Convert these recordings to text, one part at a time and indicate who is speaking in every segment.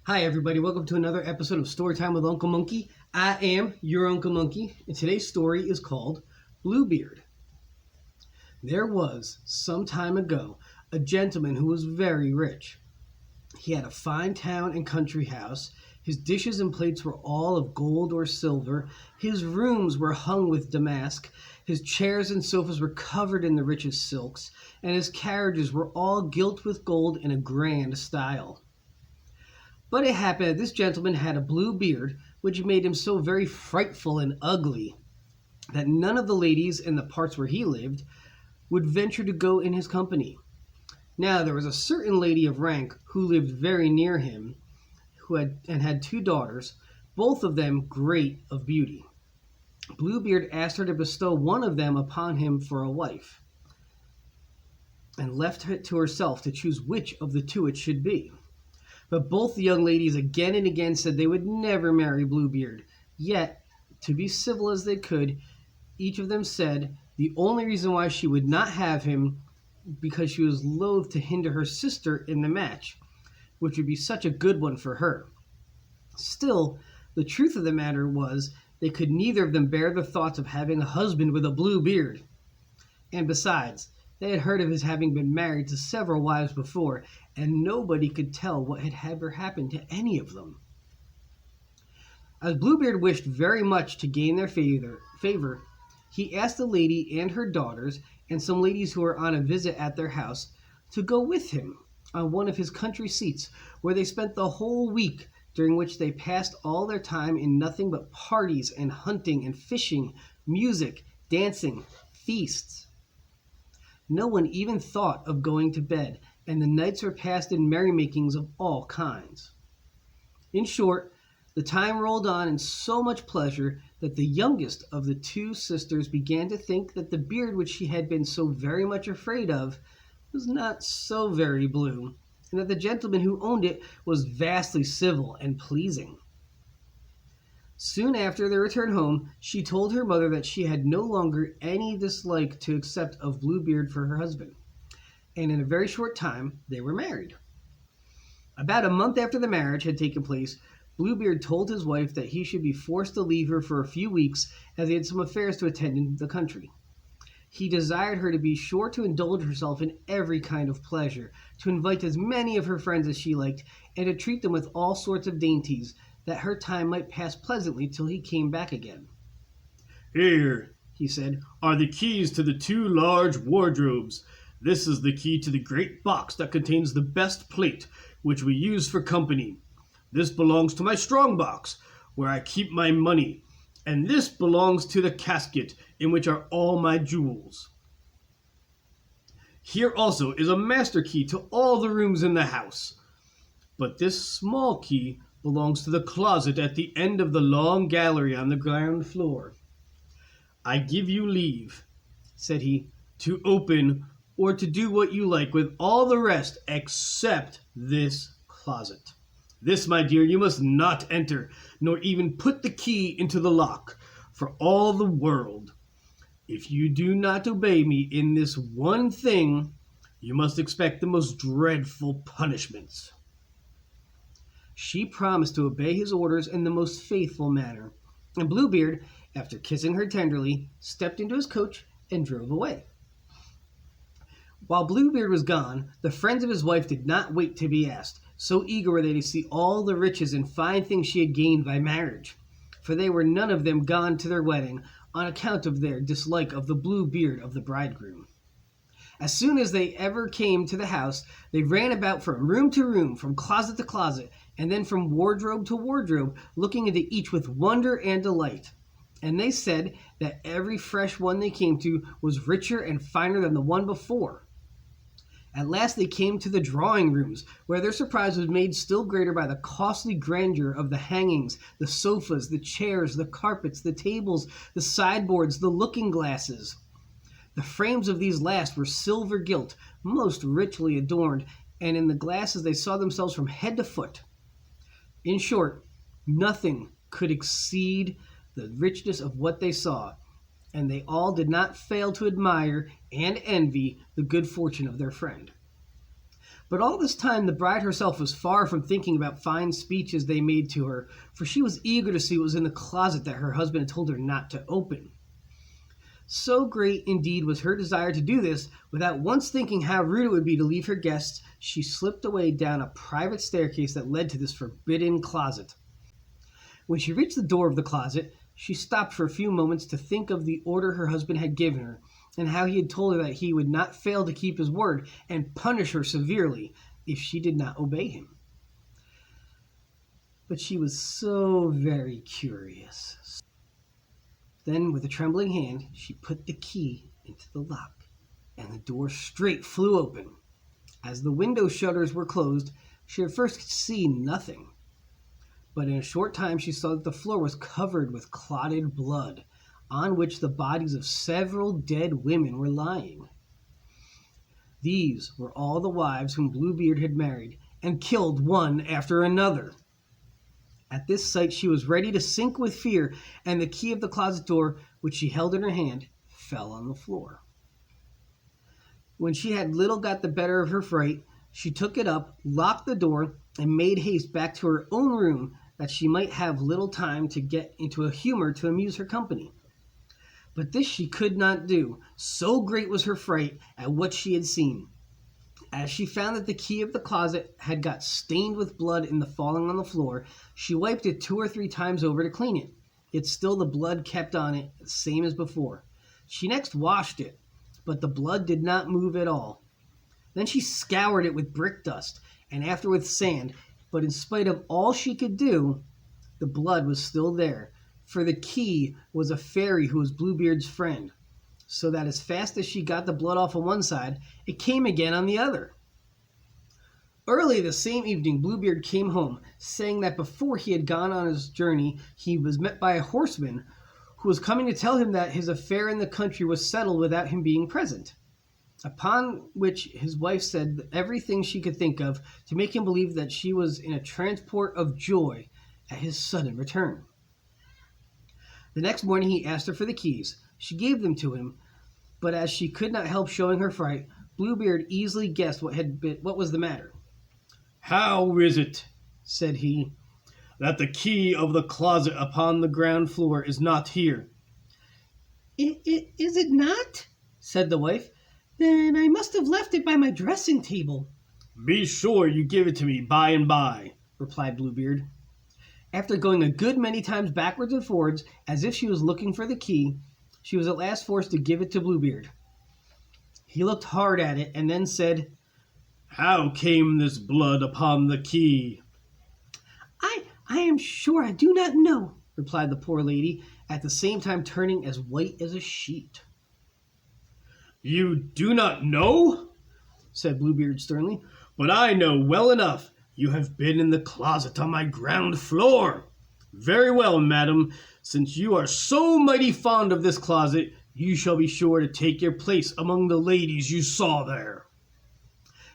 Speaker 1: Hi everybody, welcome to another episode of Storytime with Uncle Monkey. I am your Uncle Monkey, and today's story is called Bluebeard. There was, some time ago, a gentleman who was very rich. He had a fine town and country house. His dishes and plates were all of gold or silver. His rooms were hung with damask. His chairs and sofas were covered in the richest silks, and his carriages were all gilt with gold in a grand style. But it happened that this gentleman had a blue beard, which made him so very frightful and ugly that none of the ladies in the parts where he lived would venture to go in his company. Now there was a certain lady of rank who lived very near him, had two daughters, both of them great of beauty. Bluebeard asked her to bestow one of them upon him for a wife, and left it to herself to choose which of the two it should be. But both the young ladies again and again said they would never marry Bluebeard. Yet, to be civil as they could, each of them said the only reason why she would not have him because she was loath to hinder her sister in the match, which would be such a good one for her. Still, the truth of the matter was they could neither of them bear the thoughts of having a husband with a blue beard. And besides, they had heard of his having been married to several wives before, and nobody could tell what had ever happened to any of them. As Bluebeard wished very much to gain their favor, he asked the lady and her daughters, and some ladies who were on a visit at their house, to go with him on one of his country seats, where they spent the whole week, during which they passed all their time in nothing but parties and hunting and fishing, music, dancing, feasts. No one even thought of going to bed, and the nights were passed in merrymakings of all kinds. In short, the time rolled on in so much pleasure that the youngest of the two sisters began to think that the beard which she had been so very much afraid of was not so very blue, and that the gentleman who owned it was vastly civil and pleasing. Soon after their return home, she told her mother that she had no longer any dislike to accept of Bluebeard for her husband, and in a very short time they were married. About a month after the marriage had taken place, Bluebeard told his wife that he should be forced to leave her for a few weeks as he had some affairs to attend in the country. He desired her to be sure to indulge herself in every kind of pleasure, to invite as many of her friends as she liked, and to treat them with all sorts of dainties, that her time might pass pleasantly till he came back again.
Speaker 2: "Here," he said, "are the keys to the two large wardrobes. This is the key to the great box that contains the best plate, which we use for company. This belongs to my strong box, where I keep my money, and this belongs to the casket, in which are all my jewels. Here also is a master key to all the rooms in the house, but this small key belongs to the closet at the end of the long gallery on the ground floor. I give you leave," said he, "to open or to do what you like with all the rest except this closet. This, my dear, you must not enter, nor even put the key into the lock, for all the world. If you do not obey me in this one thing, you must expect the most dreadful punishments." She promised to obey his orders in the most faithful manner, and Bluebeard, after kissing her tenderly, stepped into his coach and drove away. While Bluebeard was gone, the friends of his wife did not wait to be asked, so eager were they to see all the riches and fine things she had gained by marriage, for they were none of them gone to their wedding on account of their dislike of the blue beard of the bridegroom. As soon as they ever came to the house, they ran about from room to room, from closet to closet, and then from wardrobe to wardrobe, looking into each with wonder and delight. And they said that every fresh one they came to was richer and finer than the one before. At last they came to the drawing rooms, where their surprise was made still greater by the costly grandeur of the hangings, the sofas, the chairs, the carpets, the tables, the sideboards, the looking-glasses. The frames of these last were silver gilt, most richly adorned, and in the glasses they saw themselves from head to foot. In short, nothing could exceed the richness of what they saw, and they all did not fail to admire and envy the good fortune of their friend.
Speaker 1: But all this time the bride herself was far from thinking about fine speeches they made to her, for she was eager to see what was in the closet that her husband had told her not to open. So great, indeed, was her desire to do this, without once thinking how rude it would be to leave her guests, she slipped away down a private staircase that led to this forbidden closet. When she reached the door of the closet, she stopped for a few moments to think of the order her husband had given her, and how he had told her that he would not fail to keep his word and punish her severely if she did not obey him. But she was so very curious. Then, with a trembling hand, she put the key into the lock, and the door straight flew open. As the window shutters were closed, she at first could see nothing. But in a short time she saw that the floor was covered with clotted blood, on which the bodies of several dead women were lying. These were all the wives whom Bluebeard had married, and killed one after another. At this sight she was ready to sink with fear, and the key of the closet door, which she held in her hand, fell on the floor. When she had little got the better of her fright, she took it up, locked the door, and made haste back to her own room, that she might have little time to get into a humor to amuse her company. But this she could not do, so great was her fright at what she had seen. As she found that the key of the closet had got stained with blood in the falling on the floor, she wiped it 2 or 3 times over to clean it, yet still the blood kept on it, same as before. She next washed it, but the blood did not move at all. Then she scoured it with brick dust, and after with sand, but in spite of all she could do, the blood was still there, for the key was a fairy who was Bluebeard's friend, so that as fast as she got the blood off on one side, it came again on the other. Early the same evening, Bluebeard came home, saying that before he had gone on his journey, he was met by a horseman who was coming to tell him that his affair in the country was settled without him being present. Upon which his wife said everything she could think of to make him believe that she was in a transport of joy at his sudden return. The next morning he asked her for the keys. She gave them to him, but as she could not help showing her fright, Bluebeard easily guessed what was the matter.
Speaker 2: "How is it," said he, "that the key of the closet upon the ground floor is not here?"
Speaker 1: Is it not?" said the wife. "Then I must have left it by my dressing table."
Speaker 2: "Be sure you give it to me by and by,"
Speaker 1: replied Bluebeard. After going a good many times backwards and forwards, as if she was looking for the key, she was at last forced to give it to Bluebeard. He looked hard at it, and then said,
Speaker 2: "How came this blood upon the key?"
Speaker 1: I am sure I do not know," replied the poor lady, at the same time turning as white as a sheet.
Speaker 2: "You do not know?" said Bluebeard sternly. "But I know well enough. You have been in the closet on my ground floor. Very well, madam. Since you are so mighty fond of this closet, you shall be sure to take your place among the ladies you saw there."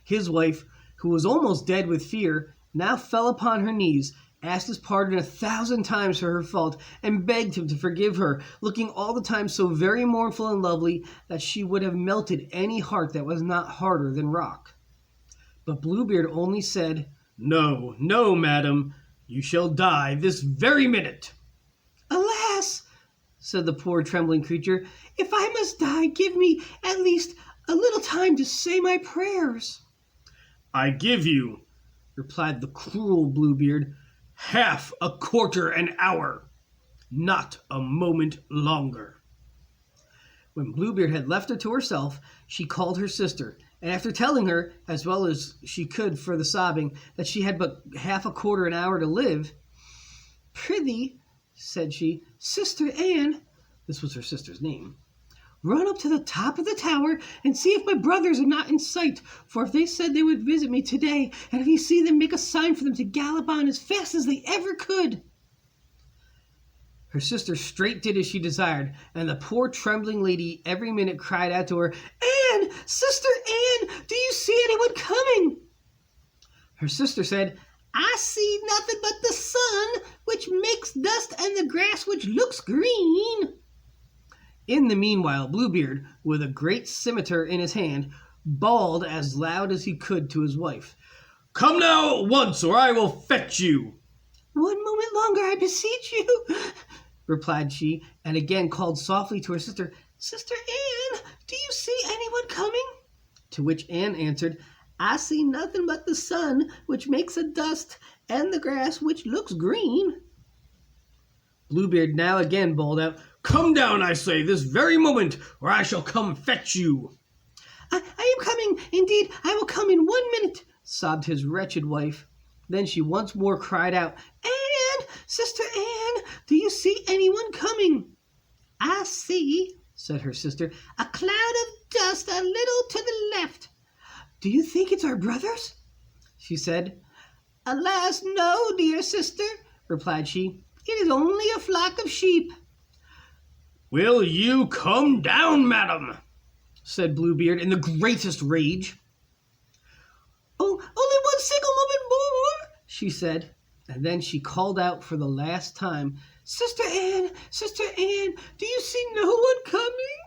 Speaker 2: His wife, who was almost dead with fear, now fell upon her knees, asked his pardon 1,000 times for her fault, and begged him to forgive her, looking all the time so very mournful and lovely that she would have melted any heart that was not harder than rock. But Bluebeard only said, "No, no, madam, you shall die this very minute." "Alas," said the poor trembling creature, "if I must die, give me at least a little time to say my prayers." "I give you," replied the cruel Bluebeard, "half a quarter an hour, not a moment longer."
Speaker 1: When Bluebeard had left her to herself, she called her sister, and after telling her, as well as she could for the sobbing, that she had but half a quarter an hour to live, "Prithee," said she, "Sister Anne," this was her sister's name, "run up to the top of the tower and see if my brothers are not in sight, for if they said they would visit me today, and if you see them, make a sign for them to gallop on as fast as they ever could." Her sister straight did as she desired, and the poor trembling lady every minute cried out to her, "Anne! Sister Anne! Do you see anyone coming?" Her sister said, "I see nothing but the sun, which makes dust, and the grass, which looks green." In the meanwhile, Bluebeard, with a great scimitar in his hand, bawled as loud as he could to his wife.
Speaker 2: "Come now at once, or I will fetch you."
Speaker 1: "One moment longer, I beseech you," replied she, and again called softly to her sister, "Sister Anne, do you see anyone coming?" To which Anne answered, "I see nothing but the sun, which makes a dust, and the grass, which looks green."
Speaker 2: Bluebeard now again bawled out, "Come down, I say, this very moment, or I shall come fetch you."
Speaker 1: I am coming, indeed, I will come in 1 minute," sobbed his wretched wife. Then she once more cried out, "Anne, Sister Anne, do you see anyone coming?" "I see," said her sister, "a cloud of dust a little to the left." "Do you think it's our brothers?" she said. "Alas, no, dear sister," replied she. "It is only a flock of sheep."
Speaker 2: "Will you come down, madam?"
Speaker 1: said Bluebeard in the greatest rage. "Oh, only 1 single moment more," she said, and then she called out for the last time, Sister Anne, do you see no one coming?"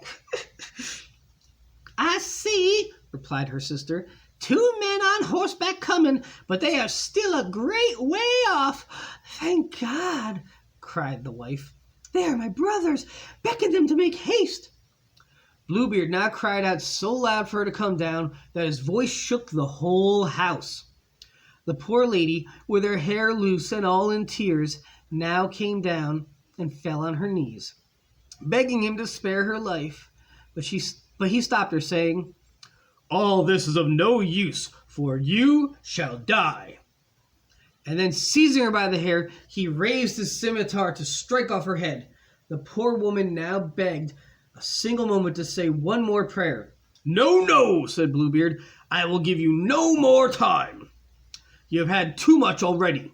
Speaker 1: "I see," replied her sister, "2 men on horseback coming, but they are still a great way off." "Thank God," cried the wife. "They are my brothers. Beckon them to make haste." Bluebeard now cried out so loud for her to come down that his voice shook the whole house. The poor lady, with her hair loose and all in tears, now came down and fell on her knees, begging him to spare her life. But he stopped her, saying,
Speaker 2: "All this is of no use, for you shall die."
Speaker 1: And then seizing her by the hair, he raised his scimitar to strike off her head. The poor woman now begged a single moment to say one more prayer.
Speaker 2: "No, no," said Bluebeard, "I will give you no more time. You have had too much already."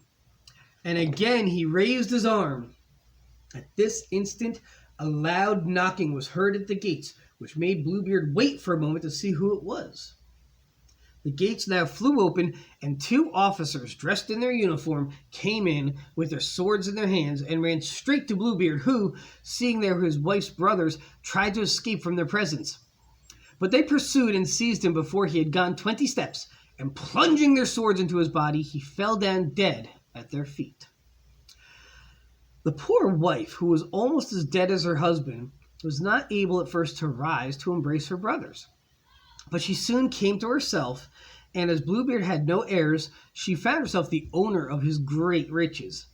Speaker 1: And again he raised his arm. At this instant, a loud knocking was heard at the gates, which made Bluebeard wait for a moment to see who it was. The gates now flew open, and 2 officers dressed in their uniform came in with their swords in their hands and ran straight to Bluebeard, who, seeing they were his wife's brothers, tried to escape from their presence. But they pursued and seized him before he had gone 20 steps, and plunging their swords into his body, he fell down dead at their feet. The poor wife, who was almost as dead as her husband, was not able at first to rise to embrace her brothers. But she soon came to herself, and as Bluebeard had no heirs, she found herself the owner of his great riches.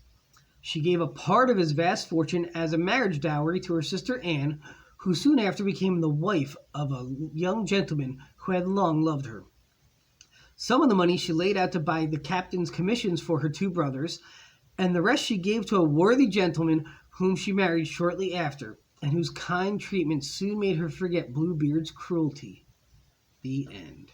Speaker 1: She gave a part of his vast fortune as a marriage dowry to her sister Anne, who soon after became the wife of a young gentleman who had long loved her. Some of the money she laid out to buy the captain's commissions for her 2 brothers, and the rest she gave to a worthy gentleman whom she married shortly after, and whose kind treatment soon made her forget Bluebeard's cruelty. The end.